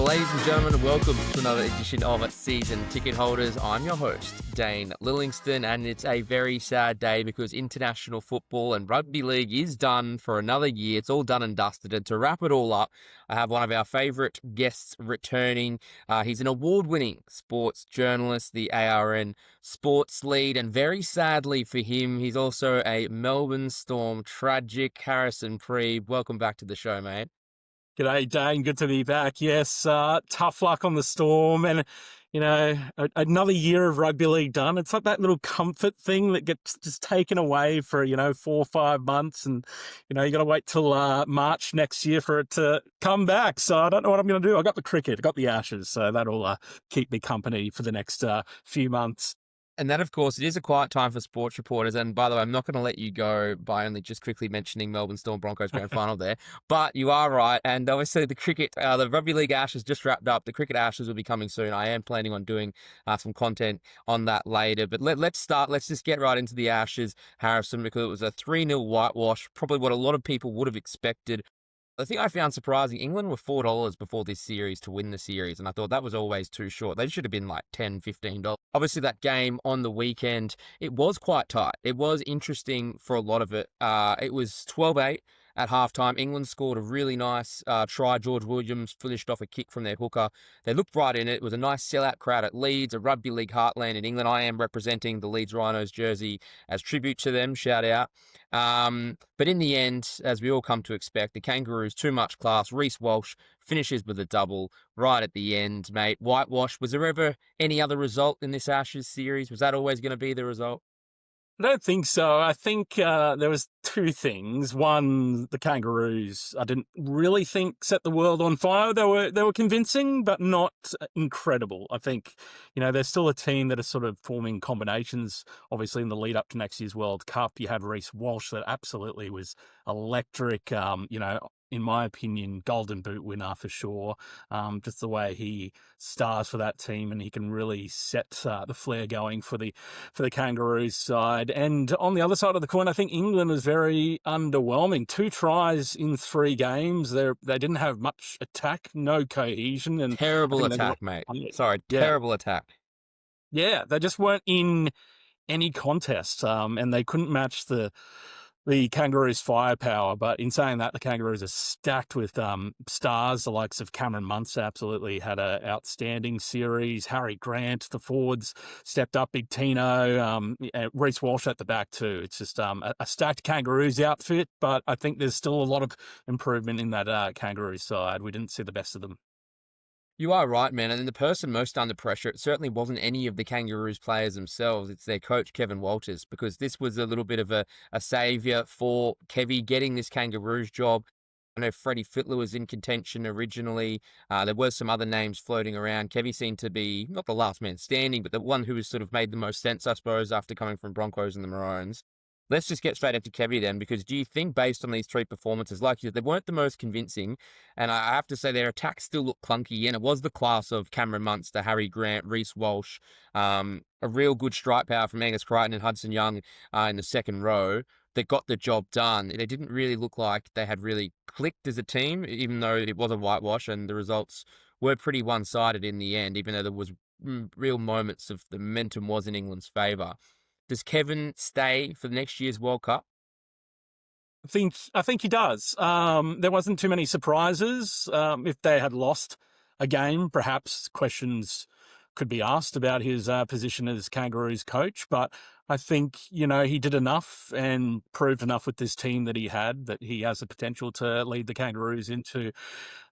Ladies and gentlemen, welcome to another edition of Season Ticket Holders. I'm your host, Dane Lillingstone, and it's a very sad day because international football and rugby league is done for another year. It's all done and dusted. And to wrap it all up, I have one of our favourite guests returning. He's an award-winning sports journalist, the ARN sports lead, and very sadly for him, he's also a Melbourne Storm tragic. Harrison Priebe, welcome back to the show, mate. G'day, Dane. Good to be back. Yes, tough luck on the Storm and, another year of rugby league done. It's like that little comfort thing that gets just taken away for, 4 or 5 months and, you got to wait till March next year for it to come back. So I don't know what I'm going to do. I got the cricket, I got the Ashes, so that'll keep me company for the next few months. And that, of course, it is a quiet time for sports reporters. And by the way, I'm not going to let you go by only just quickly mentioning Melbourne Storm Broncos grand final there. But you are right. And obviously the cricket, the Rugby League Ashes just wrapped up. The cricket Ashes will be coming soon. I am planning on doing some content on that later. But let's start. Let's just get right into the Ashes, Harrison, because it was a 3-0 whitewash, probably what a lot of people would have expected. The thing I found surprising, England were $4 before this series to win the series, and I thought that was always too short. They should have been like $10, $15. Obviously, that game on the weekend, it was quite tight. It was interesting for a lot of it. It was 12-8 at halftime. England scored a really nice try. George Williams finished off a kick from their hooker. They looked right in it. It was a nice sellout crowd at Leeds, a rugby league heartland in England. I am representing the Leeds Rhinos jersey as tribute to them. Shout out. But in the end, as we all come to expect, the Kangaroos, too much class. Reese Walsh finishes with a double right at the end, mate. Whitewash. Was there ever any other result in this Ashes series? Was that always going to be the result? I don't think so. I think there was two things. One, the Kangaroos, I didn't really think set the world on fire. They were convincing, but not incredible. I think, they're still a team that are sort of forming combinations. Obviously, in the lead up to next year's World Cup, you had Reese Walsh that absolutely was electric. In my opinion, Golden Boot winner for sure. Just the way he stars for that team, and he can really set the flair going for the Kangaroos side. And on the other side of the coin, I think England was very underwhelming. 2 tries in 3 games. They didn't have much attack, no cohesion, and terrible attack, mate. Sorry, terrible attack. Yeah, they just weren't in any contest, and they couldn't match the Kangaroos' firepower. But in saying that, the Kangaroos are stacked with stars. The likes of Cameron Munster absolutely had an outstanding series. Harry Grant, the forwards, stepped up. Big Tino, Reese Walsh at the back too. It's just a stacked Kangaroos outfit, but I think there's still a lot of improvement in that Kangaroos side. We didn't see the best of them. You are right, man. And the person most under pressure, it certainly wasn't any of the Kangaroos players themselves. It's their coach, Kevin Walters, because this was a little bit of a saviour for Kevy getting this Kangaroos job. I know Freddie Fittler was in contention originally. There were some other names floating around. Kevy seemed to be not the last man standing, but the one who has sort of made the most sense, I suppose, after coming from Broncos and the Maroons. Let's just get straight into Kevy then, because do you think based on these 3 performances, like you said, they weren't the most convincing, and I have to say their attack still looked clunky, and it was the class of Cameron Munster, Harry Grant, Reese Walsh, a real good strike power from Angus Crichton and Hudson Young in the second row that got the job done. They didn't really look like they had really clicked as a team, even though it was a whitewash, and the results were pretty one-sided in the end, even though there was real moments of the momentum was in England's favour. Does Kevin stay for the next year's World Cup? I think he does. There wasn't too many surprises. If they had lost a game, perhaps questions could be asked about his position as Kangaroos coach. But I think, he did enough and proved enough with this team that he had, that he has the potential to lead the Kangaroos into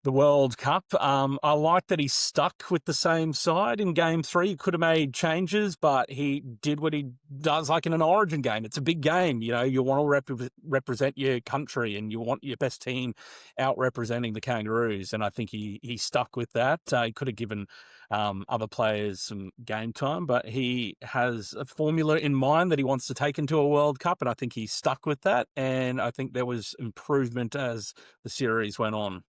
the World Cup. I like that he stuck with the same side in Game 3. He could have made changes, but he did what he does like in an Origin game. It's a big game. You want to represent your country and you want your best team out representing the Kangaroos. And I think he stuck with that. He could have given other players some game time, but he has a formula in mind that he wants to take into a World Cup, and I think he stuck with that. And I think there was improvement as the series went on.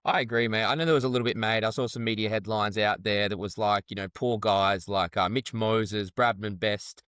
I agree, mate. I know there was a little bit made. I saw some media headlines out there that was like, poor guys like Mitch Moses, Bradman Best,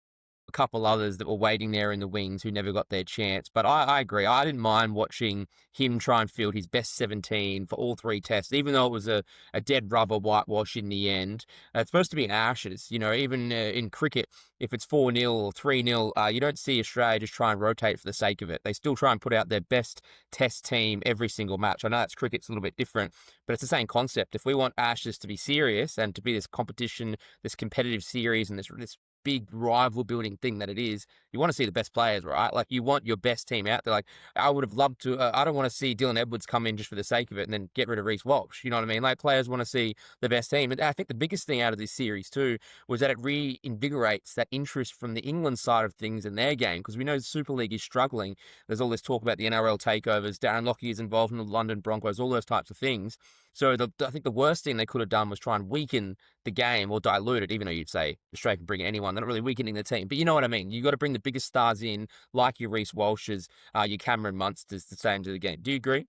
a couple others that were waiting there in the wings who never got their chance. But I agree. I didn't mind watching him try and field his best 17 for all three tests, even though it was a dead rubber whitewash in the end. It's supposed to be an Ashes. Even in cricket, if it's 4-0 or 3-0, you don't see Australia just try and rotate for the sake of it. They still try and put out their best test team every single match. I know that's cricket's a little bit different, but it's the same concept. If we want Ashes to be serious and to be this competition, this competitive series, and this big rival building thing that it is, you want to see the best players, right? Like, you want your best team out there. Like, I would have loved to, I don't want to see Dylan Edwards come in just for the sake of it and then get rid of Reese Walsh. You know what I mean? Like, players want to see the best team. And I think the biggest thing out of this series too was that it reinvigorates that interest from the England side of things in their game, because we know the Super League is struggling. There's all this talk about the NRL takeovers. Darren Lockyer is involved in the London Broncos, all those types of things. So I think the worst thing they could have done was try and weaken the game or dilute it, even though you'd say Australia can bring anyone. They're not really weakening the team. But you know what I mean? You got to bring the biggest stars in, like your Reese Walshes, your Cameron Munsters, to stay into the game. Do you agree?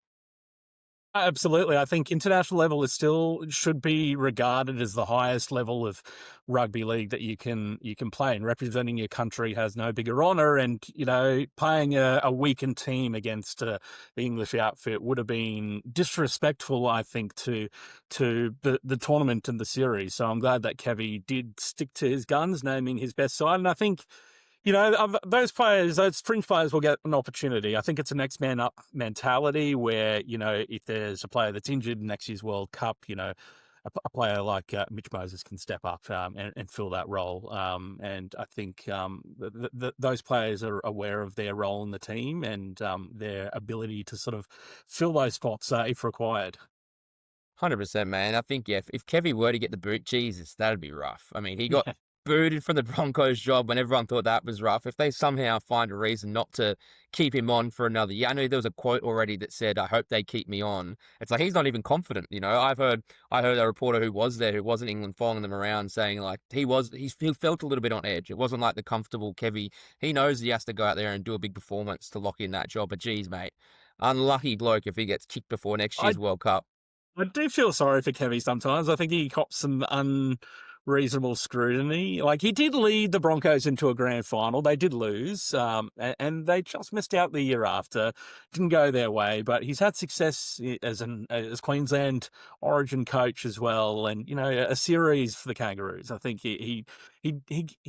Absolutely. I think international level is still should be regarded as the highest level of rugby league that you can play, and representing your country has no bigger honour. And playing a weakened team against the English outfit would have been disrespectful, I think, to the tournament and the series. So I'm glad that Kevy did stick to his guns, naming his best side. And I think those players, those fringe players will get an opportunity. I think it's a next man up mentality where, if there's a player that's injured in next year's World Cup, a player like Mitch Moses can step up and fill that role. And I think those players are aware of their role in the team and their ability to sort of fill those spots if required. 100%, man. I think, yeah, if Kevy were to get the boot, Jesus, that'd be rough. I mean, he got Yeah. booted from the Broncos job when everyone thought that was rough. If they somehow find a reason not to keep him on for another year, I know there was a quote already that said, "I hope they keep me on." It's like he's not even confident. I heard a reporter who was there, who was in England, following them around, saying like he felt a little bit on edge. It wasn't like the comfortable Kevy. He knows he has to go out there and do a big performance to lock in that job. But geez, mate, unlucky bloke if he gets kicked before next I year's World Cup. I do feel sorry for Kevy sometimes. I think he cops some unreasonable scrutiny. Like, he did lead the Broncos into a grand final. They did lose, and they just missed out the year after. Didn't go their way, but he's had success as Queensland Origin coach as well, and a series for the Kangaroos. I think he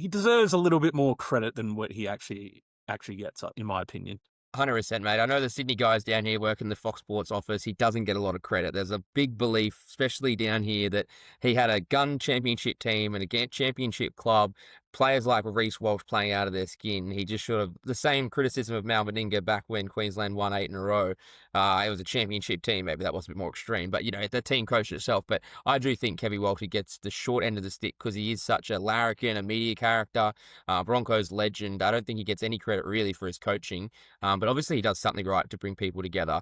deserves a little bit more credit than what he actually gets, in my opinion. 100%, mate. I know the Sydney guys down here work in the Fox Sports office. He doesn't get a lot of credit. There's a big belief, especially down here, that he had a gun championship team and a championship club. Players like Reese Walsh playing out of their skin. He just the same criticism of Mal Meninga back when Queensland won 8 in a row. It was a championship team. Maybe that was a bit more extreme, but the team coached itself. But I do think Kevy Walsh gets the short end of the stick because he is such a larrikin, a media character, Broncos legend. I don't think he gets any credit really for his coaching. But obviously he does something right to bring people together.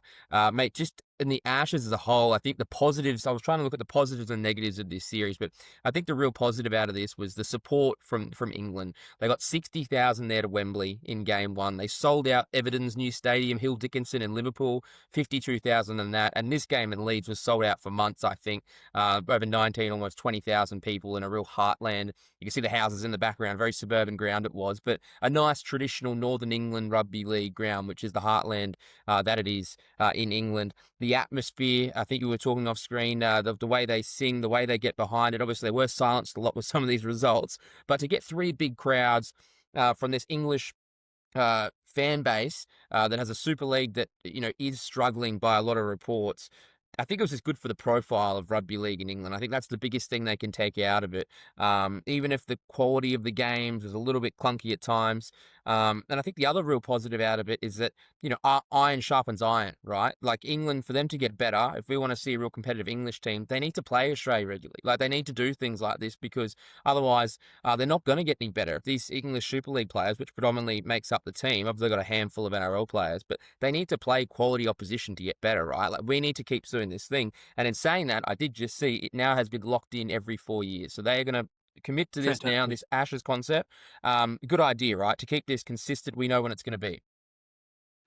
Mate, just in the Ashes as a whole, I think the positives, I was trying to look at the positives and negatives of this series, but I think the real positive out of this was the support from England. They got 60,000 there to Wembley in game one. They sold out Everton's new stadium, Hill Dickinson in Liverpool, 52,000 in that. And this game in Leeds was sold out for months, I think. Over 19, almost 20,000 people in a real heartland. You can see the houses in the background, very suburban ground it was, but a nice traditional Northern England Rugby League ground, which is the heartland that it is in England. The atmosphere, I think you were talking off screen, the way they sing, the way they get behind it. Obviously, they were silenced a lot with some of these results, but to get 3 big crowds from this English fan base that has a Super League that is struggling by a lot of reports. I think it was just good for the profile of rugby league in England. I think that's the biggest thing they can take out of it. Even if the quality of the games was a little bit clunky at times. And I think the other real positive out of it is that, iron sharpens iron, right? Like, England, for them to get better, if we want to see a real competitive English team, they need to play Australia regularly. Like, they need to do things like this because otherwise they're not going to get any better. If these English Super League players, which predominantly makes up the team, obviously they've got a handful of NRL players, but they need to play quality opposition to get better, right? Like, we need to keep doing this thing. And in saying that, I did just see it now has been locked in every 4 years. So they are going to commit to this now, this Ashes concept. Good idea, right? To keep this consistent, we know when it's going to be.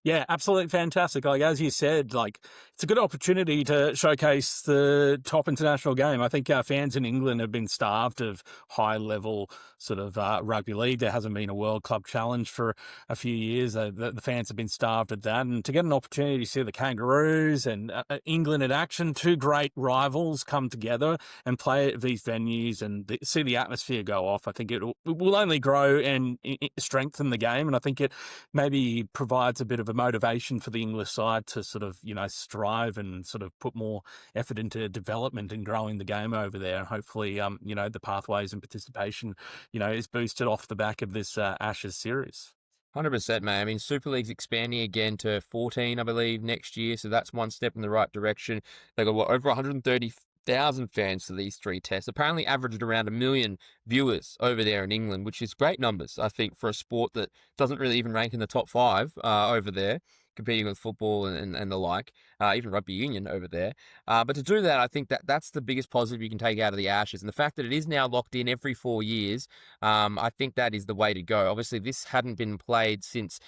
Yeah, absolutely fantastic. Like, as you said, like, it's a good opportunity to showcase the top international game. I think our fans in England have been starved of high level sort of rugby league. There hasn't been a World Club Challenge for a few years. The fans have been starved of that. And to get an opportunity to see the Kangaroos and England in action, two great rivals come together and play at these venues and see the atmosphere go off, I think it will only grow and strengthen the game. And I think it maybe provides a bit of a motivation for the English side to sort of, strive and sort of put more effort into development and growing the game over there. And hopefully, the pathways and participation, is boosted off the back of this Ashes series. 100%, mate. I mean, Super League's expanding again to 14, I believe, next year. So that's one step in the right direction. They've got over 130,000 fans for these three tests. Apparently averaged around 1 million viewers over there in England, which is great numbers, I think, for a sport that doesn't really even rank in the top five over there, competing with football and the like, even rugby union over there. But to do that, I think that's the biggest positive you can take out of the Ashes. And the fact that it is now locked in every 4 years, I think that is the way to go. Obviously, this hadn't been played since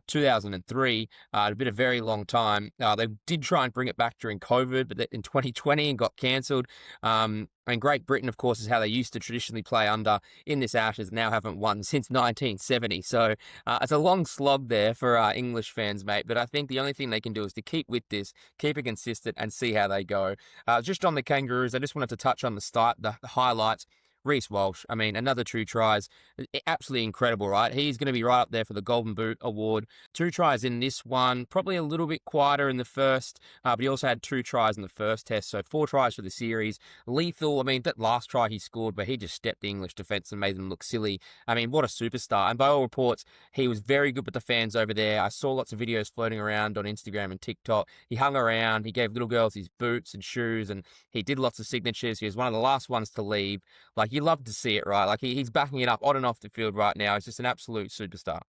2003. It had been a very long time. They did try and bring it back during COVID, but in 2020 and got cancelled. And Great Britain, of course, is how they used to traditionally play under in this Ashes, now haven't won since 1970. So it's a long slog there for English fans, mate. But I think the only thing they can do is to keep with this, keep it consistent, and see how they go. Just on the Kangaroos, I just wanted to touch on the start, the highlights. Reese Walsh, I mean, another 2 tries. Absolutely incredible, right? He's going to be right up there for the Golden Boot Award. 2 tries in this one, probably a little bit quieter in the first, but he also had 2 tries in the first test, so 4 tries for the series. Lethal, I mean, that last try he scored, but he just stepped the English defence and made them look silly. I mean, what a superstar. And by all reports, he was very good with the fans over there. I saw lots of videos floating around on Instagram and TikTok. He hung around, he gave little girls his boots and shoes, and he did lots of signatures. He was one of the last ones to leave. Like, you love to see it, right? Like, he's backing it up on and off the field right now. He's just an absolute superstar.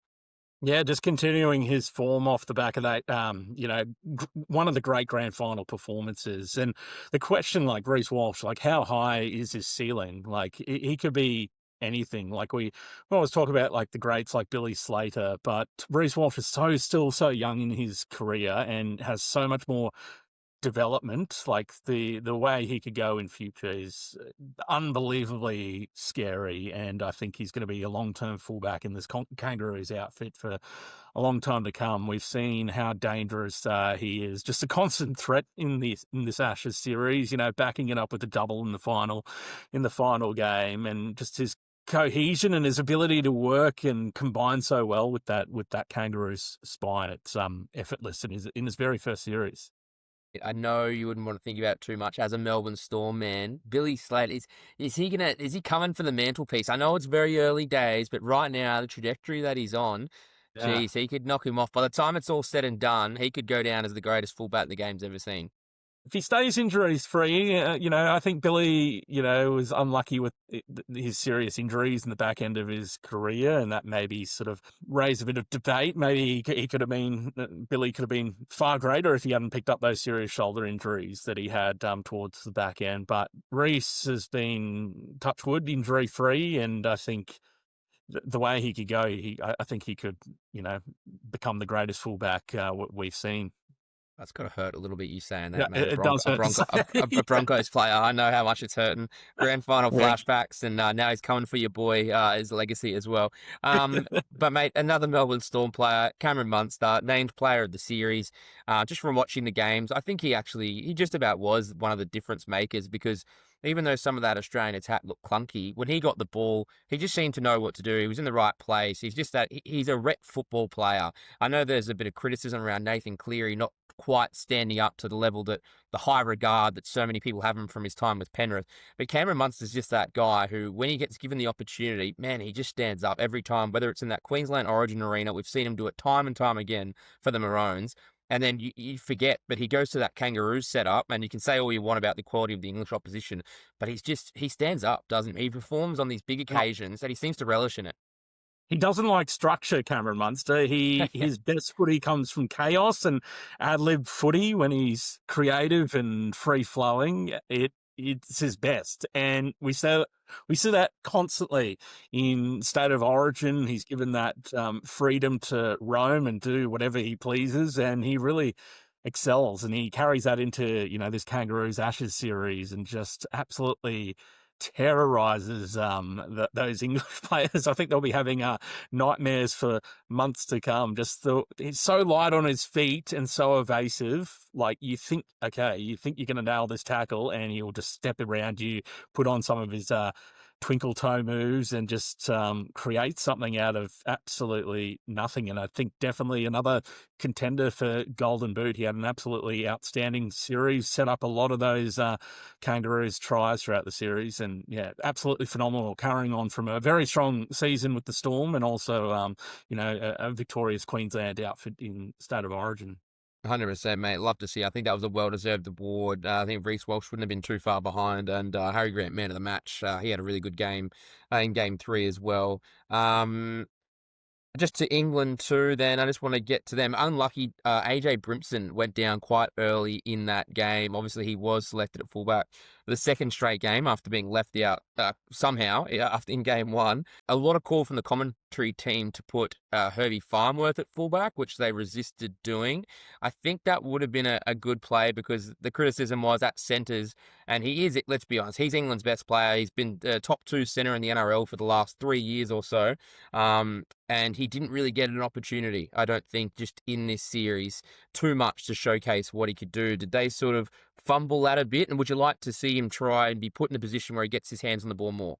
Yeah, just continuing his form off the back of that, one of the great grand final performances. And the question, like Reese Walsh, like, how high is his ceiling? Like, he could be anything. Like, we always talk about like the greats like Billy Slater, but Reese Walsh is still so young in his career and has so much more development. Like, the way he could go in future is unbelievably scary, and I think he's going to be a long-term fullback in this Kangaroos outfit for a long time to come. We've seen how dangerous he is, just a constant threat in this Ashes series, backing it up with a double in the final game, and just his cohesion and his ability to work and combine so well with that Kangaroos spine. It's effortless in his very first series. I know you wouldn't want to think about it too much as a Melbourne Storm man. Billy Slater, is he coming for the mantelpiece? I know it's very early days, but right now the trajectory that he's on, Yeah. geez, he could knock him off. By the time it's all said and done, he could go down as the greatest fullback the game's ever seen. If he stays injuries free, I think Billy, was unlucky with his serious injuries in the back end of his career, and that maybe sort of raised a bit of debate. Maybe Billy could have been far greater if he hadn't picked up those serious shoulder injuries that he had towards the back end. But Reese has been, touch wood, injury free, and I think the way he could go, I think he could, become the greatest fullback we've seen. That's got to hurt a little bit, you saying Yeah, that, mate. it does hurt to say. A Broncos player. I know how much it's hurting. Grand final Yeah. flashbacks, and now he's coming for your boy, his legacy as well. But, mate, another Melbourne Storm player, Cameron Munster, named player of the series. Just from watching the games, I think he just about was one of the difference makers, because even though some of that Australian attack looked clunky, when he got the ball, he just seemed to know what to do. He was in the right place. He's a rep football player. I know there's a bit of criticism around Nathan Cleary not quite standing up to the level that the high regard that so many people have him from his time with Penrith. But Cameron Munster's just that guy who, when he gets given the opportunity, man, he just stands up every time, whether it's in that Queensland Origin arena. We've seen him do it time and time again for the Maroons. And then you forget, but he goes to that Kangaroos setup, and you can say all you want about the quality of the English opposition, but he stands up, doesn't he? He performs on these big occasions, and he seems to relish in it. He doesn't like structure, Cameron Munster. His best footy comes from chaos and ad-lib footy when he's creative and free-flowing. it's his best, and we see that constantly in State of Origin. He's given that freedom to roam and do whatever he pleases, and he really excels, and he carries that into this Kangaroos Ashes series, and just absolutely terrorizes those English players. I think they'll be having nightmares for months to come. He's so light on his feet and so evasive. Like, you think you're going to nail this tackle, and he'll just step around you, put on some of his twinkle toe moves, and just create something out of absolutely nothing. And I think definitely another contender for Golden Boot. He had an absolutely outstanding series, set up a lot of those Kangaroos tries throughout the series, and yeah, absolutely phenomenal, carrying on from a very strong season with the Storm, and also a victorious Queensland outfit in State of Origin. 100%, mate. Love to see. I think that was a well-deserved award. I think Reese Walsh wouldn't have been too far behind, and Harry Grant, man of the match. He had a really good game in Game 3 as well. Just to England too, then I just want to get to them. Unlucky, AJ Brimson went down quite early in that game. Obviously, he was selected at fullback for the second straight game after being left out somehow after in Game 1. A lot of call from the commentary team to put Herbie Farnworth at fullback, which they resisted doing. I think that would have been a good play, because the criticism was at centres, and he is, let's be honest, he's England's best player. He's been top 2 centre in the NRL for the last 3 years or so. And he didn't really get an opportunity, I don't think, just in this series, too much to showcase what he could do. Did they sort of fumble that a bit? And would you like to see him try and be put in a position where he gets his hands on the ball more?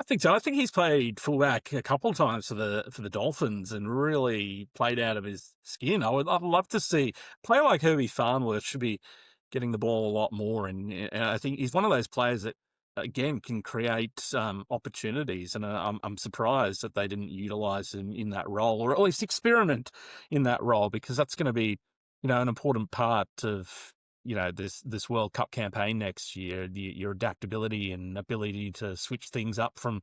I think so. I think he's played fullback a couple of times for the Dolphins and really played out of his skin. I'd love to see a player like Herbie Farnworth should be getting the ball a lot more, and I think he's one of those players that, again, can create opportunities, and I'm surprised that they didn't utilise him in that role, or at least experiment in that role, because that's going to be, an important part of this World Cup campaign next year. Your adaptability and ability to switch things up from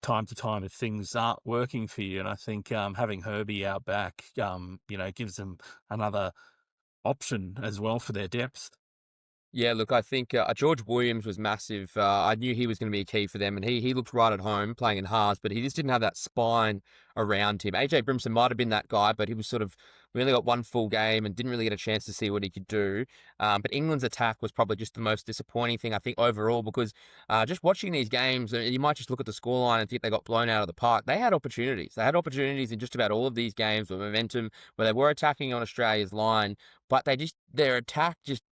time to time if things aren't working for you. And I think having Herbie out back, gives them another option as well for their depth. Yeah, look, I think George Williams was massive. I knew he was going to be a key for them, and he looked right at home playing in Haas, but he just didn't have that spine around him. AJ Brimson might have been that guy, but he was sort of, we only got one full game and didn't really get a chance to see what he could do. But England's attack was probably just the most disappointing thing, I think, overall, because just watching these games, you might just look at the scoreline and think they got blown out of the park. They had opportunities. They had opportunities in just about all of these games with momentum, where they were attacking on Australia's line, but their attack just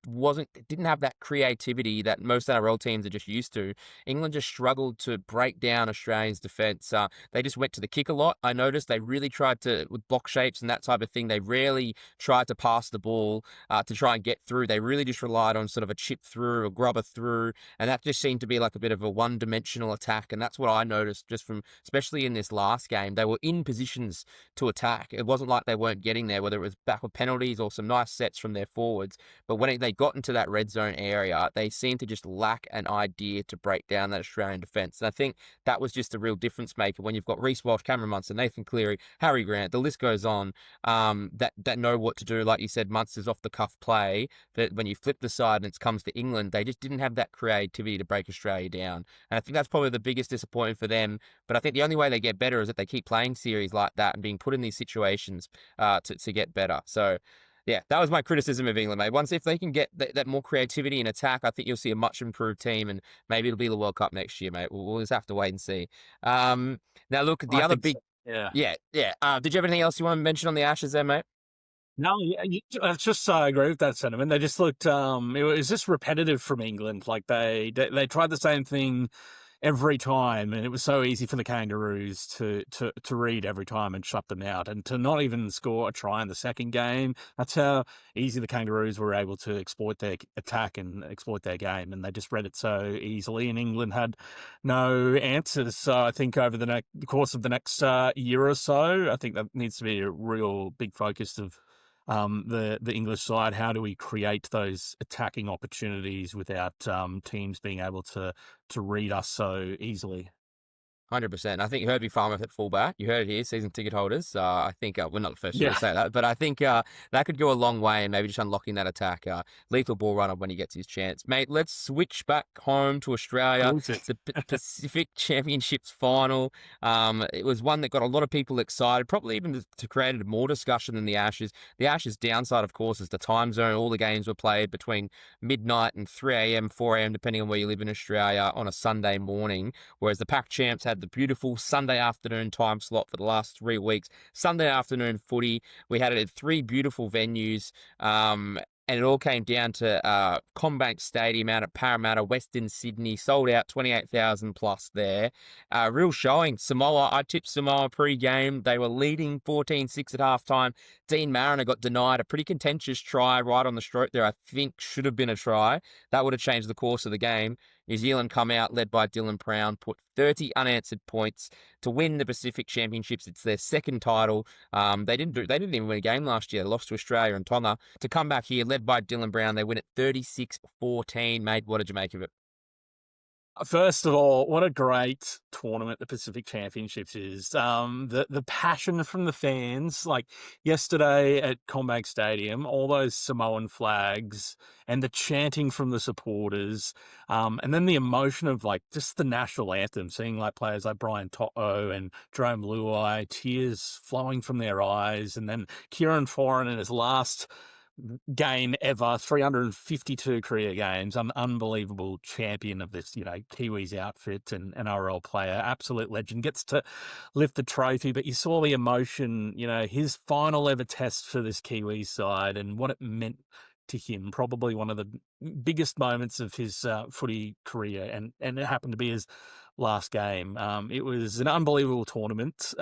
didn't have that creativity that most NRL teams are just used to. England just struggled to break down Australia's defence. They just went to the kick a lot. I noticed they really tried to, with block shapes and that type of thing, they rarely tried to pass the ball to try and get through. They really just relied on sort of a chip through, a grubber through, and that just seemed to be like a bit of a one-dimensional attack, and that's what I noticed just from, especially in this last game. They were in positions to attack. It wasn't like they weren't getting there, whether it was back with penalties or some nice sets from their forwards. But when they got into that red zone area, they seemed to just lack an idea to break down that Australian defence. And I think that was just a real difference maker when you've got Reese Walsh, Cameron Munster, Nathan Cleary, Harry Grant, the list goes on, that know what to do. Like you said, Munster's off the cuff play, that when you flip the side and it comes to England, they just didn't have that creativity to break Australia down. And I think that's probably the biggest disappointment for them. But I think the only way they get better is that they keep playing series like that and being put in these situations to get better. So yeah, that was my criticism of England, mate. Once, if they can get that more creativity in attack, I think you'll see a much improved team, and maybe it'll be the World Cup next year, mate. We'll just have to wait and see. Now, look, the other big, so. yeah. Did you have anything else you want to mention on the Ashes there, mate? No, I just agree with that sentiment. They just looked, it was just repetitive from England. Like they tried the same thing every time, and it was so easy for the Kangaroos to read every time and shut them out, and to not even score a try in the second game. That's how easy the Kangaroos were able to exploit their attack and exploit their game, and they just read it so easily, and England had no answers. So I think over the course of the next year or so, I think that needs to be a real big focus of the English side. How do we create those attacking opportunities without teams being able to read us so easily? 100%. I think Herbie Farmer at fullback. You heard it here, season ticket holders. I think we're not the first to Yeah. say that, but I think that could go a long way and maybe just unlocking that attack. Lethal ball runner when he gets his chance. Mate, let's switch back home to Australia. The Pacific Championships final. It was one that got a lot of people excited, probably even to create more discussion than the Ashes. The Ashes downside, of course, is the time zone. All the games were played between midnight and 3 a.m., 4 a.m., depending on where you live in Australia, on a Sunday morning, whereas the Pac Champs had the beautiful Sunday afternoon time slot for the last 3 weeks. Sunday afternoon footy. We had it at 3 beautiful venues. And it all came down to Combank Stadium out at Parramatta, Western Sydney, sold out 28,000 plus there. Real showing. Samoa, I tipped Samoa pre-game. They were leading 14-6 at halftime. Dean Mariner got denied a pretty contentious try right on the stroke there. I think should have been a try. That would have changed the course of the game. New Zealand come out, led by Dylan Brown, put 30 unanswered points to win the Pacific Championships. It's their second title. They didn't even win a game last year. They lost to Australia and Tonga. To come back here, led by Dylan Brown, they win at 36-14. Mate, what did you make of it? First of all, what a great tournament the Pacific Championships is. The passion from the fans, like yesterday at Combank Stadium, all those Samoan flags and the chanting from the supporters, and then the emotion of like just the national anthem, seeing like players like Brian To'o and Jerome Luai, tears flowing from their eyes, and then Kieran Foran in his last game ever, 352 career games, an unbelievable champion of this, Kiwis outfit and NRL player, absolute legend, gets to lift the trophy. But you saw the emotion, his final ever test for this Kiwi side and what it meant to him, probably one of the biggest moments of his footy career, and it happened to be his last game. It was an unbelievable tournament.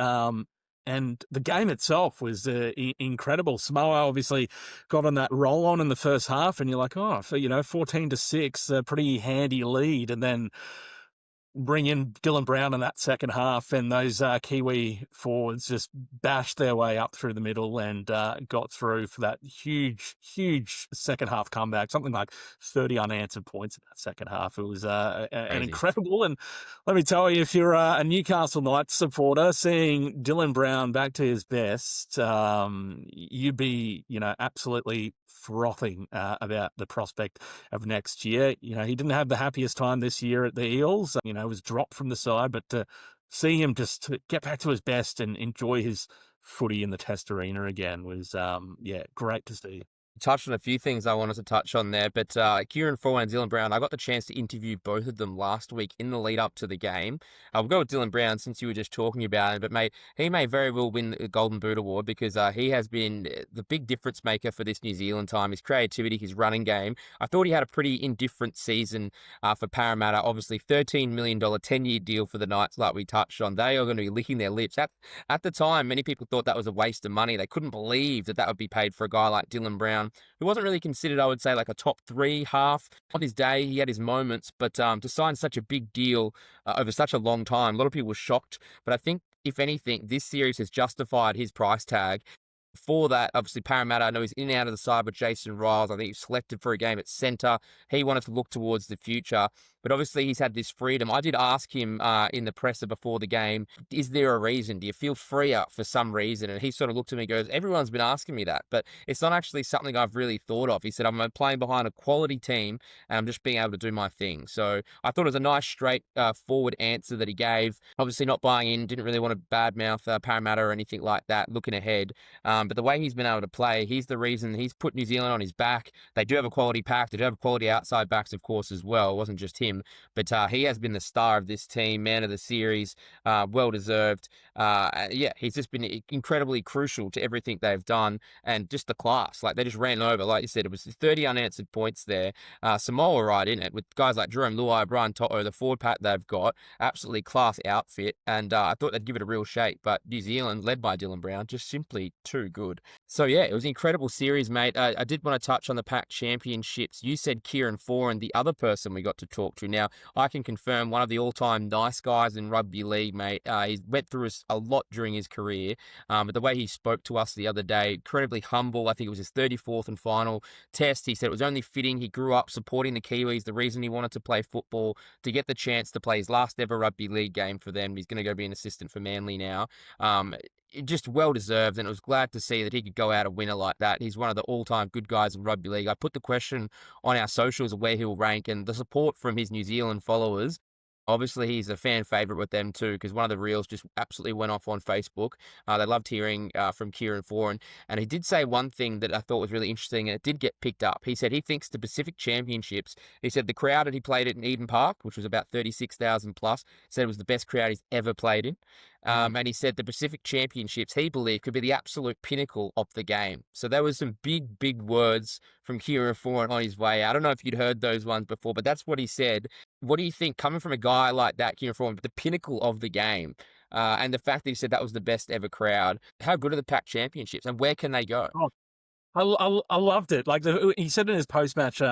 And the game itself was incredible. Samoa obviously got on that roll on in the first half, and you're like, 14-6, a pretty handy lead. And then bring in Dylan Brown in that second half, and those Kiwi forwards just bashed their way up through the middle and got through for that huge, huge second half comeback, something like 30 unanswered points in that second half. It was an incredible, and let me tell you, if you're a Newcastle Knights supporter, seeing Dylan Brown back to his best, you'd be, absolutely frothing about the prospect of next year. He didn't have the happiest time this year at the Eels. Was dropped from the side, but to see him just to get back to his best and enjoy his footy in the Test arena again was, great to see. Touched on a few things I wanted to touch on there, but Kieran Foran and Dylan Brown, I got the chance to interview both of them last week in the lead up to the game. We'll go with Dylan Brown since you were just talking about him, but mate, he may very well win the Golden Boot Award because he has been the big difference maker for this New Zealand time. His creativity, his running game. I thought he had a pretty indifferent season for Parramatta. Obviously, $13 million 10-year deal for the Knights, like we touched on. They are going to be licking their lips. At the time, many people thought that was a waste of money. They couldn't believe that would be paid for a guy like Dylan Brown, who wasn't really considered, I would say, like a top 3 half. On his day, he had his moments, but to sign such a big deal over such a long time, a lot of people were shocked. But I think, if anything, this series has justified his price tag. For that, obviously, Parramatta, I know he's in and out of the side with Jason Riles. I think he's selected for a game at centre. He wanted to look towards the future, but obviously he's had this freedom. I did ask him in the presser before the game, is there a reason? Do you feel freer for some reason? And he sort of looked at me and goes, everyone's been asking me that, but it's not actually something I've really thought of. He said, I'm playing behind a quality team and I'm just being able to do my thing. So I thought it was a nice, straight forward answer that he gave. Obviously not buying in, didn't really want to badmouth Parramatta or anything like that, looking ahead. But the way he's been able to play, he's the reason he's put New Zealand on his back. They do have a quality pack. They do have quality outside backs, of course, as well. It wasn't just him. But he has been the star of this team, man of the series, well-deserved. He's just been incredibly crucial to everything they've done and just the class. Like, they just ran over. Like you said, it was 30 unanswered points there. Samoa right in it with guys like Jerome Luai, Brian To'o, the forward pack they've got. Absolutely class outfit. And I thought they'd give it a real shake. But New Zealand, led by Dylan Brown, just simply too good. So yeah, it was an incredible series, mate. I did want to touch on the Pac Championships. You said Kieran Foran, the other person we got to talk to. Now, I can confirm one of the all-time nice guys in rugby league, mate. He went through a lot during his career, but the way he spoke to us the other day, incredibly humble. I think it was his 34th and final test. He said it was only fitting. He grew up supporting the Kiwis. The reason he wanted to play football, to get the chance to play his last ever rugby league game for them. He's going to go be an assistant for Manly now. Just well deserved, and it was glad to see that he could go out a winner like that. He's one of the all-time good guys in rugby league. I put the question on our socials of where he'll rank, and the support from his New Zealand followers. Obviously, he's a fan favorite with them too, because one of the reels just absolutely went off on Facebook. They loved hearing from Kieran Foran, and he did say one thing that I thought was really interesting, and it did get picked up. He said he thinks the Pacific Championships. He said the crowd that he played at in Eden Park, which was about 36,000 plus, said it was the best crowd he's ever played in. And he said the Pacific Championships, he believed, could be the absolute pinnacle of the game. So there was some big, big words from Kieran Foran on his way out. I don't know if you'd heard those ones before, but that's what he said. What do you think, coming from a guy like that, Kieran Foran, the pinnacle of the game, and the fact that he said that was the best ever crowd? How good are the Pac Championships, and where can they go? I loved it. Like he said in his post-match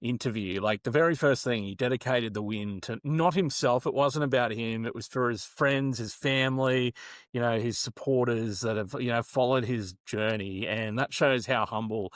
interview, like the very first thing, he dedicated the win to not himself. It wasn't about him. It was for his friends, his family, his supporters that have, followed his journey. And that shows how humble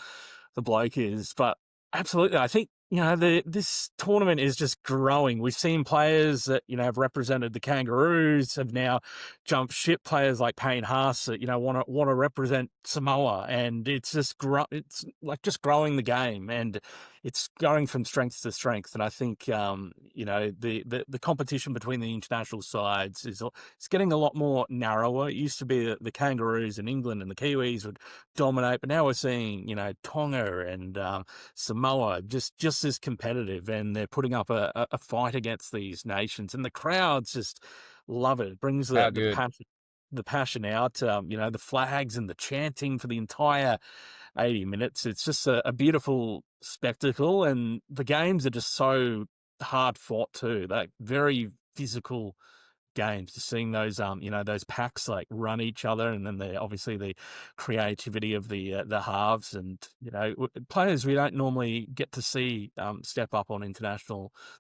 the bloke is. But absolutely, I think, this tournament is just growing. We've seen players that, have represented the Kangaroos have now jumped ship. Players like Payne Haas that, want to represent Samoa, and it's just it's like just growing the game, and it's going from strength to strength. And I think, the competition between the international sides it's getting a lot more narrower. It used to be the Kangaroos in England and the Kiwis would dominate, but now we're seeing, Tonga and Samoa just as competitive, and they're putting up a fight against these nations, and the crowds just love it. It brings How the good? passion. The passion out, the flags and the chanting for the entire 80 minutes. It's just a beautiful spectacle, and the games are just so hard fought too. Like very physical games. Just seeing those those packs like run each other, and then obviously the creativity of the halves, and players we don't normally get to see step up on the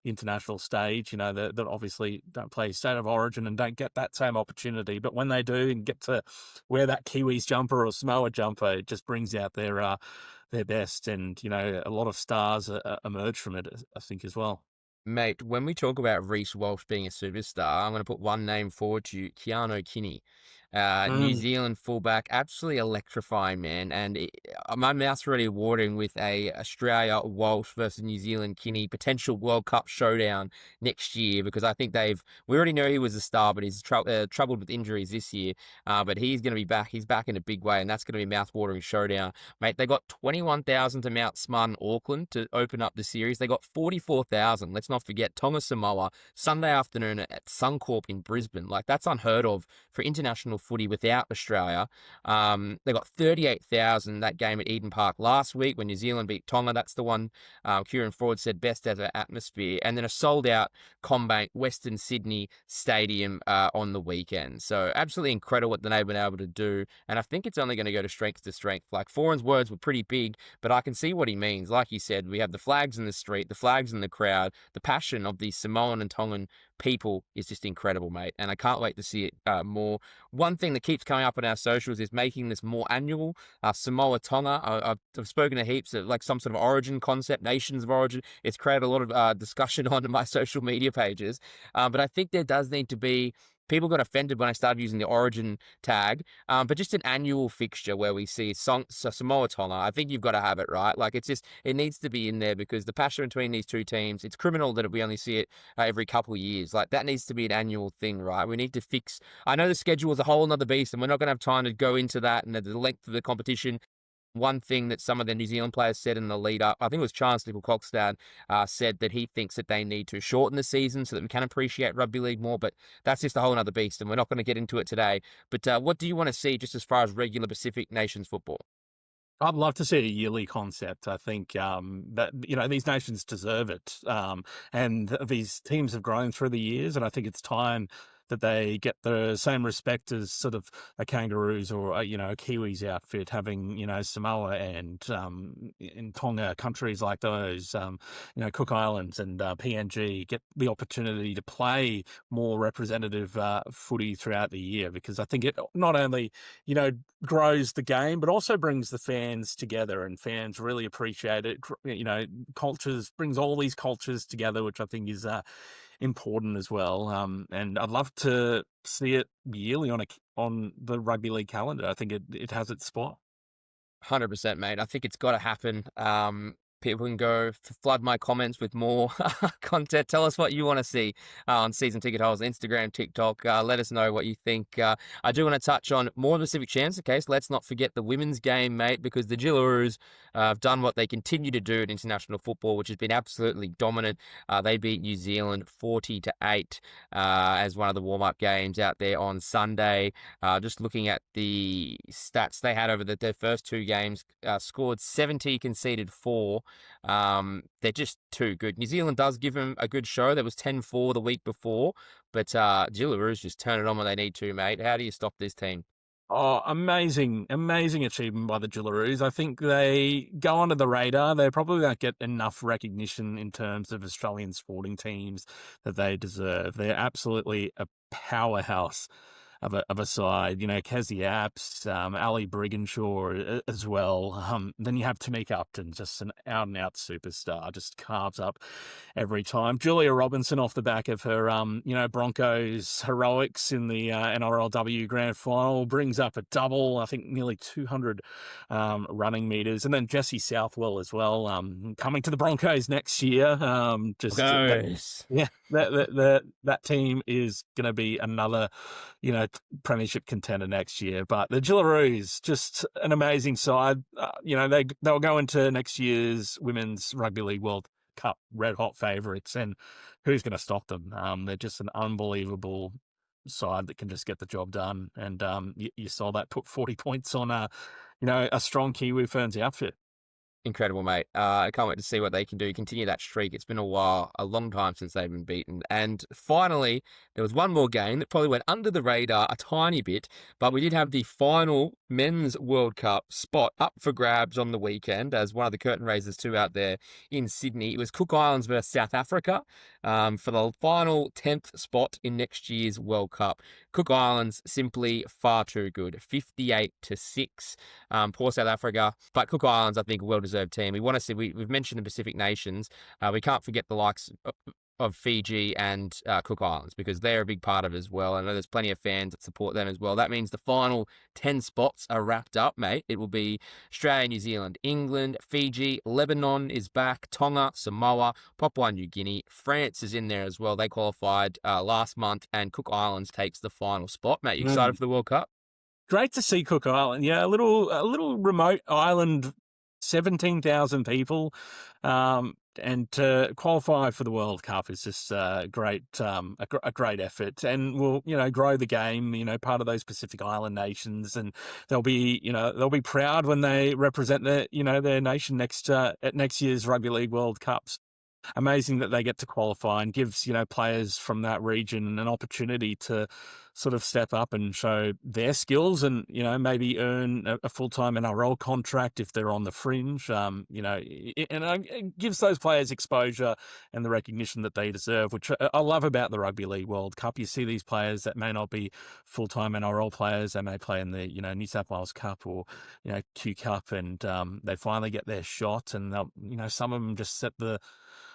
international stage. That obviously don't play state of origin and don't get that same opportunity, but when they do and get to wear that Kiwis jumper or Samoa jumper, it just brings out their best, and a lot of stars emerge from it, I think, as well. Mate, when we talk about Reese Walsh being a superstar, I'm going to put one name forward to you, Keanu Kinney. New Mm. Zealand fullback, absolutely electrifying, man. And my mouth's already watering with a Australia Walsh versus New Zealand Kinney potential World Cup showdown next year, because I think we already know he was a star, but he's troubled with injuries this year. But he's going to be back. He's back in a big way, and that's going to be a mouth-watering showdown. Mate, they got 21,000 to Mount Smart in Auckland to open up the series. They got 44,000. Let's not forget Tonga Samoa, Sunday afternoon at Suncorp in Brisbane. Like, that's unheard of for international footy without Australia. They got 38,000 that game at Eden Park last week when New Zealand beat Tonga. That's the one Kieran Foran said best ever atmosphere. And then a sold-out CommBank Western Sydney Stadium on the weekend. So absolutely incredible what they've been able to do. And I think it's only going to go to strength to strength. Like, Foran's words were pretty big, but I can see what he means. Like you said, we have the flags in the street, the flags in the crowd, the passion of the Samoan and Tongan people is just incredible, mate. And I can't wait to see it more. One thing that keeps coming up on our socials is making this more annual. Samoa Tonga, I've spoken to heaps of like some sort of origin concept, nations of origin. It's created a lot of discussion on my social media pages. But I think there does need to be. People got offended when I started using the origin tag, but just an annual fixture where we see Samoa Tonga. I think you've got to have it, right? Like, it needs to be in there, because the passion between these two teams, it's criminal that we only see it every couple of years. Like, that needs to be an annual thing, right? We need to fix. I know the schedule is a whole nother beast, and we're not going to have time to go into that and the length of the competition. One thing that some of the New Zealand players said in the lead up, I think it was Charles Nickel-Cockstad, said that he thinks that they need to shorten the season so that we can appreciate rugby league more, but that's just a whole other beast, and we're not going to get into it today. But what do you want to see just as far as regular Pacific Nations football? I'd love to see a yearly concept. I think that these nations deserve it, and these teams have grown through the years, and I think it's time that they get the same respect as sort of a Kangaroos or a Kiwis outfit, having Samoa and in Tonga, countries like those, Cook Islands and PNG get the opportunity to play more representative footy throughout the year, because I think it not only grows the game but also brings the fans together, and fans really appreciate it. Cultures brings all these cultures together, which I think is important as well. And I'd love to see it yearly on the rugby league calendar. I think it has its spot. 100%, mate. I think it's got to happen. People can go flood my comments with more content. Tell us what you want to see on Season Ticket Holders, Instagram, TikTok. Let us know what you think. I do want to touch on more of the Pacific Champs case. Let's not forget the women's game, mate, because the Jillaroos have done what they continue to do in international football, which has been absolutely dominant. They beat New Zealand 40-8 as one of the warm-up games out there on Sunday. Just looking at the stats they had over their first two games, scored 70, conceded 4. They're just too good. New Zealand does give them a good show. There was 10-4 the week before, but Jillaroos just turn it on when they need to, mate. How do you stop this team? Oh, amazing achievement by the Jillaroos. I think they go under the radar. They probably don't get enough recognition in terms of Australian sporting teams that they deserve. They're absolutely a powerhouse of a side. Kezzy Apps, Ali Brigginshaw as well. Then you have Tamika Upton, just an out-and-out superstar, just carves up every time. Julia Robinson, off the back of her, Broncos heroics in the NRLW Grand Final, brings up a double, I think nearly 200 running meters. And then Jessie Southwell as well, coming to the Broncos next year. That team is going to be another, premiership contender next year. But the Jillaroos, just an amazing side. They'll go into next year's Women's Rugby League World Cup red hot favourites, and who's going to stop them? They're just an unbelievable side that can just get the job done. And you saw that put 40 points on a strong Kiwi Ferns outfit. Incredible, mate. I can't wait to see what they can do. Continue that streak. It's been a long time since they've been beaten. And finally, there was one more game that probably went under the radar a tiny bit, but we did have the final Men's World Cup spot up for grabs on the weekend as one of the curtain raisers too out there in Sydney. It was Cook Islands versus South Africa for the final 10th spot in next year's World Cup. Cook Islands simply far too good, 58-6. Poor South Africa, but Cook Islands, I think, well deserved team. We want to see. We've mentioned the Pacific nations. We can't forget the likes of Fiji and Cook Islands, because they're a big part of it as well. I know there's plenty of fans that support them as well. That means the final 10 spots are wrapped up, mate. It will be Australia, New Zealand, England, Fiji, Lebanon is back, Tonga, Samoa, Papua New Guinea. France is in there as well. They qualified last month, and Cook Islands takes the final spot. Mate, you excited for the World Cup? Great to see Cook Island. Yeah, a little remote island, 17,000 people, and to qualify for the World Cup is just a great effort, and will grow the game. Part of those Pacific Island nations, and they'll be proud when they represent their nation at next year's Rugby League World Cups. Amazing that they get to qualify, and gives players from that region an opportunity to sort of step up and show their skills, and maybe earn a full-time NRL contract if they're on the fringe. It gives those players exposure and the recognition that they deserve, which I love about the Rugby League World Cup. You see these players that may not be full-time NRL players; they may play in the New South Wales Cup or Q Cup, and they finally get their shot, and some of them just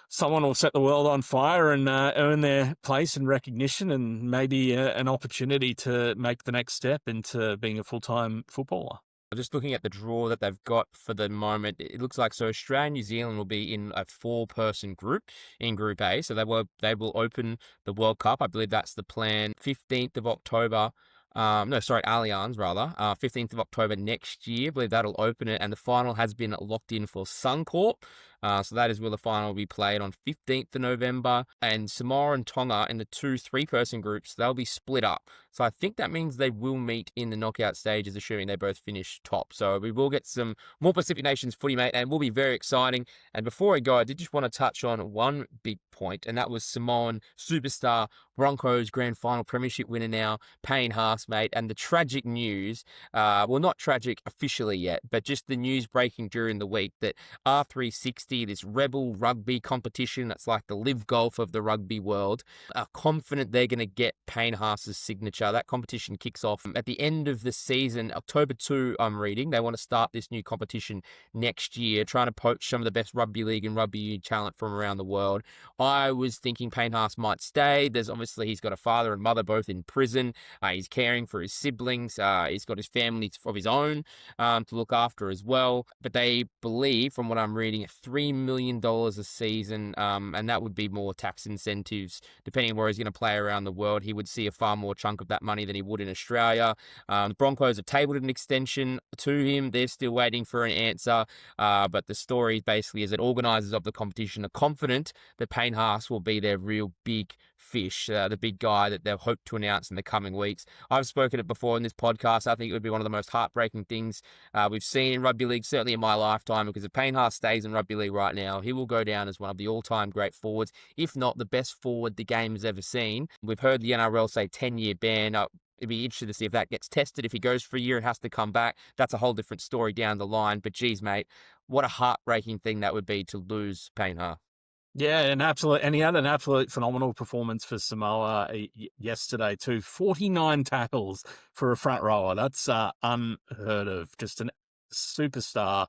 someone will set the world on fire and earn their place and recognition, and maybe an opportunity to make the next step into being a full-time footballer. Just looking at the draw that they've got for the moment, it looks like Australia and New Zealand will be in a 4-person group in Group A. So they will open the World Cup. I believe that's the plan. 15th of October. Allianz rather. 15th of October next year. I believe that'll open it, and the final has been locked in for Suncorp. So that is where the final will be played on 15th of November. And Samoa and Tonga in the 2 3-person groups, they'll be split up. So I think that means they will meet in the knockout stages, assuming they both finish top. So we will get some more Pacific Nations footy, mate, and will be very exciting. And before I go, I did just want to touch on one big point, and that was Samoan superstar Broncos grand final premiership winner now, Payne Haas, mate, and the tragic news, well, not tragic officially yet, but just the news breaking during the week that R360, this rebel rugby competition that's like the live golf of the rugby world, are confident they're going to get Payne Haas's signature. That competition kicks off at the end of the season, October 2, I'm reading. They want to start this new competition next year, trying to poach some of the best rugby league and rugby union talent from around the world. I was thinking Payne Haas might stay. There's obviously, he's got a father and mother both in prison. He's caring for his siblings. He's got his family of his own to look after as well. But they believe, from what I'm reading, $3 million a season, and that would be more tax incentives. Depending on where he's going to play around the world, he would see a far more chunk of that money than he would in Australia. The Broncos have tabled an extension to him. They're still waiting for an answer. But the story basically is that organisers of the competition are confident that Payne Haas will be their real big fish, the big guy that they'll hope to announce in the coming weeks. I've spoken it before in this podcast. I think it would be one of the most heartbreaking things we've seen in rugby league, certainly in my lifetime, because if Payne Haas stays in rugby league right now, he will go down as one of the all-time great forwards, if not the best forward the game has ever seen. We've heard the NRL say 10-year ban. It'd be interesting to see if that gets tested. If he goes for a year and has to come back, that's a whole different story down the line. But geez, mate, what a heartbreaking thing that would be to lose Payne Haas. Yeah, and he had an absolute phenomenal performance for Samoa yesterday too. 49 tackles for a front rower. That's unheard of. Just a superstar.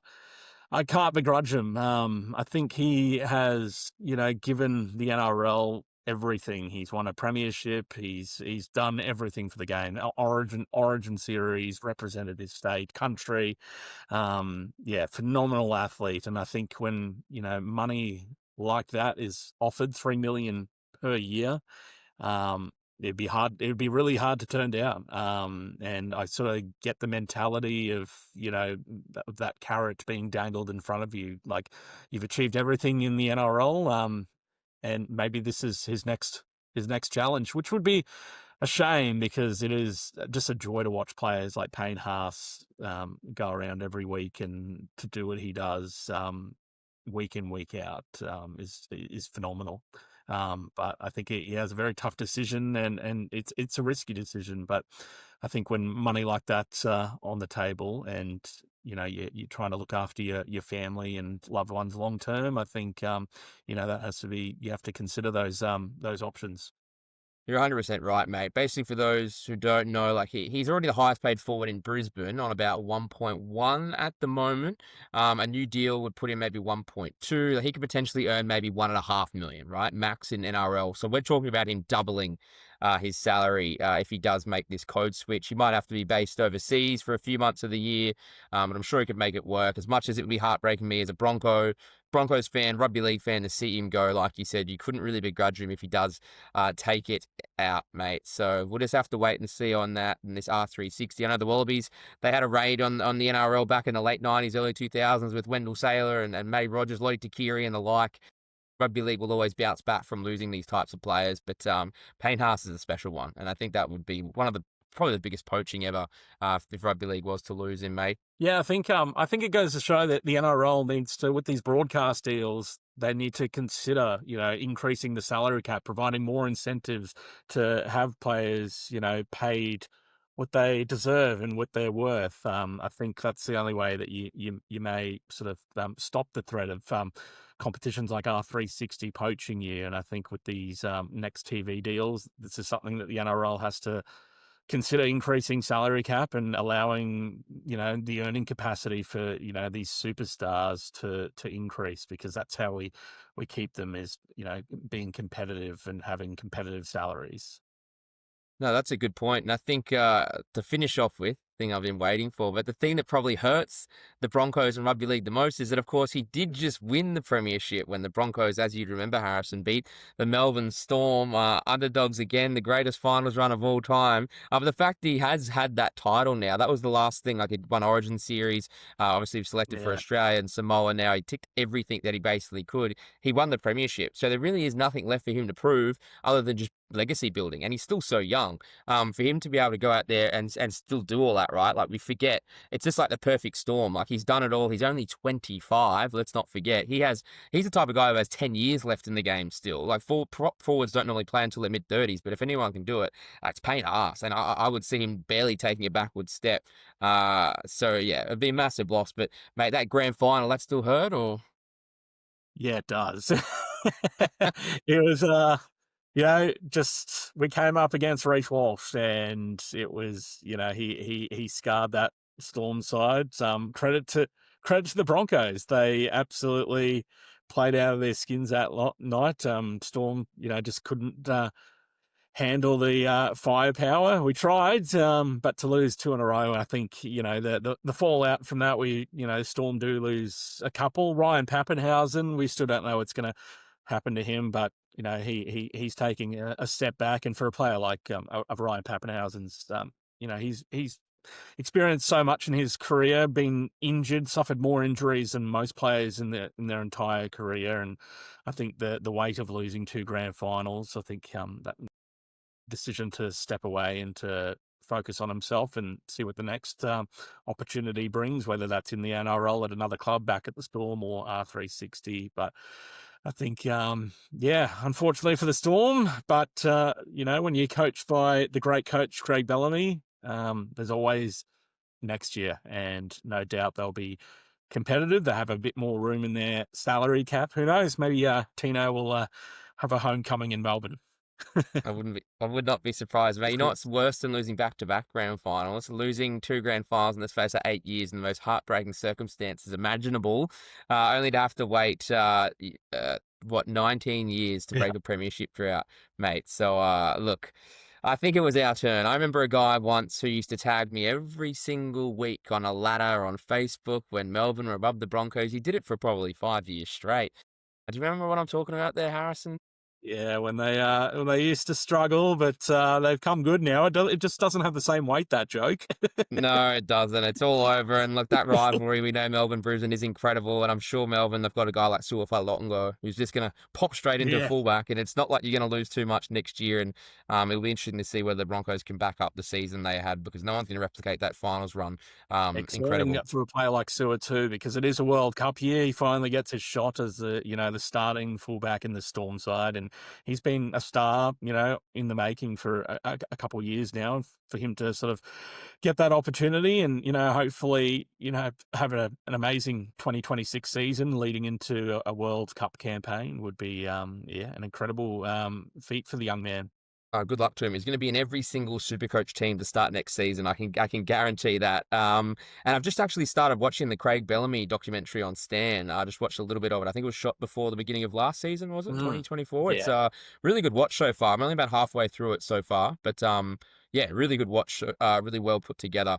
I can't begrudge him. I think he has, given the NRL everything. He's won a premiership. He's done everything for the game. Origin series, represented his state, country. Phenomenal athlete. And I think when money like that is offered, $3 million per year, it'd be really hard to turn down. And I sort of get the mentality of that carrot being dangled in front of you, like you've achieved everything in the NRL, and maybe this is his next challenge, which would be a shame, because it is just a joy to watch players like Payne Haas go around every week, and to do what he does week in, week out is phenomenal. But I think he has a very tough decision, and it's a risky decision. But I think when money like that's on the table, and you're trying to look after your family and loved ones long term, I think that has to be, you have to consider those options. You're 100% right, mate. Basically, for those who don't know, like he's already the highest paid forward in Brisbane on about 1.1 at the moment. A new deal would put him maybe 1.2. He could potentially earn maybe 1.5 million, right? Max in NRL. So we're talking about him doubling his salary if he does make this code switch. He might have to be based overseas for a few months of the year, but I'm sure he could make it work. As much as it would be heartbreaking me as a Broncos fan, rugby league fan, to see him go, like you said, you couldn't really begrudge him if he does take it out, mate. So we'll just have to wait and see on that and this R360. I know the Wallabies, they had a raid on the NRL back in the late 90s, early 2000s with Wendell Saylor and May Rogers, Lloyd Takiri and the like. Rugby league will always bounce back from losing these types of players, but Payne Haas is a special one, and I think that would be probably the biggest poaching ever if rugby league was to lose him, mate. Yeah, I think it goes to show that the NRL needs to, with these broadcast deals, they need to consider, increasing the salary cap, providing more incentives to have players, paid what they deserve and what they're worth. I think that's the only way that you may sort of stop the threat of competitions like R360 poaching you. And I think with these next TV deals, this is something that the NRL has to consider, increasing salary cap and allowing, the earning capacity for, these superstars to increase, because that's how we keep them, is, being competitive and having competitive salaries. No, that's a good point. And I think to finish off with, thing I've been waiting for. But the thing that probably hurts the Broncos and rugby league the most is that, of course, he did just win the premiership when the Broncos, as you'd remember, Harrison, beat the Melbourne Storm, underdogs again, the greatest finals run of all time. But the fact that he has had that title now, that was the last thing. Like, he'd won Origin Series, obviously selected for Yeah. Australia and Samoa. Now he ticked everything that he basically could. He won the premiership, so there really is nothing left for him to prove other than just legacy building, and he's still so young. For him to be able to go out there and still do all that, right? Like, we forget, it's just like the perfect storm. Like, he's done it all. He's only 25. Let's not forget. He's the type of guy who has 10 years left in the game still. Like, prop forwards don't normally play until their mid-30s, but if anyone can do it, it's Payne Haas, and I would see him barely taking a backward step. So yeah, it'd be a massive loss. But mate, that grand final, that still hurt, or? Yeah, it does. It was, just we came up against Reese Walsh, and it was, he scarred that Storm side. Credit to the Broncos. They absolutely played out of their skins that night. Storm, just couldn't handle the firepower. We tried, but to lose 2 in a row, I think, the fallout from that, Storm do lose a couple. Ryan Pappenhausen, we still don't know what's going to happen to him, but he's taking a step back. And for a player like of Ryan Pappenhausen's, he's experienced so much in his career, been injured, suffered more injuries than most players in their entire career. And I think the weight of losing 2 grand finals, I think that decision to step away and to focus on himself and see what the next opportunity brings, whether that's in the NRL at another club back at the Storm or R360. But I think, unfortunately for the Storm, but, when you're coached by the great coach, Craig Bellamy, there's always next year, and no doubt they'll be competitive. They have a bit more room in their salary cap. Who knows? Maybe Tino will have a homecoming in Melbourne. I would not be surprised, mate. You know what's worse than losing back-to-back grand finals? Losing 2 grand finals in the space of 8 years in the most heartbreaking circumstances imaginable, only to have to wait, 19 years to break a premiership drought, mate. So, look, I think it was our turn. I remember a guy once who used to tag me every single week on a ladder on Facebook when Melbourne were above the Broncos. He did it for probably 5 years straight. Do you remember what I'm talking about there, Harrison? Yeah, when they used to struggle, but they've come good now. It just doesn't have the same weight, that joke. No, it doesn't. It's all over. And look, that rivalry, we know Melbourne-Brisbane is incredible. And I'm sure Melbourne, they've got a guy like Suafa-Lotongo who's just going to pop straight into a fullback. And it's not like you're going to lose too much next year. And it'll be interesting to see whether the Broncos can back up the season they had, because no one's going to replicate that finals run. Incredible. For a player like Sua too, because it is a World Cup year. He finally gets his shot as the starting fullback in the Storm side. And he's been a star, in the making for a couple of years now. For him to sort of get that opportunity and, hopefully, have an amazing 2026 season leading into a World Cup campaign would be, an incredible feat for the young man. Good luck to him. He's going to be in every single Supercoach team to start next season. I can guarantee that. And I've just actually started watching the Craig Bellamy documentary on Stan. I just watched a little bit of it. I think it was shot before the beginning of last season, was it? 2024. Yeah. It's a really good watch so far. I'm only about halfway through it so far, but really good watch. Really well put together.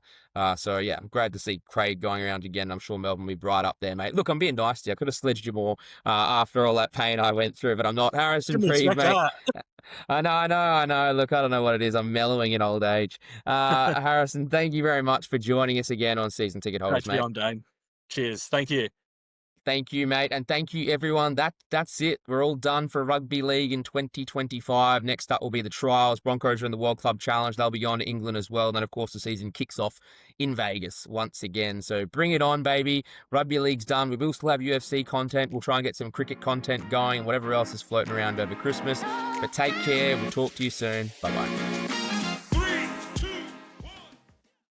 So yeah, I'm glad to see Craig going around again. I'm sure Melbourne will be right up there, mate. Look, I'm being nice to you. I could have sledged you more after all that pain I went through, but I'm not. Harrison Priebe, mate. I know. Look, I don't know what it is. I'm mellowing in old age. Harrison, thank you very much for joining us again on Season Ticket Holders, mate. On, Dane. Cheers. Thank you. Thank you, mate. And thank you, everyone. That's it. We're all done for Rugby League in 2025. Next up will be the trials. Broncos are in the World Club Challenge. They'll be on to England as well. And then, of course, the season kicks off in Vegas once again. So bring it on, baby. Rugby League's done. We will still have UFC content. We'll try and get some cricket content going and whatever else is floating around over Christmas. But take care. We'll talk to you soon. Bye-bye.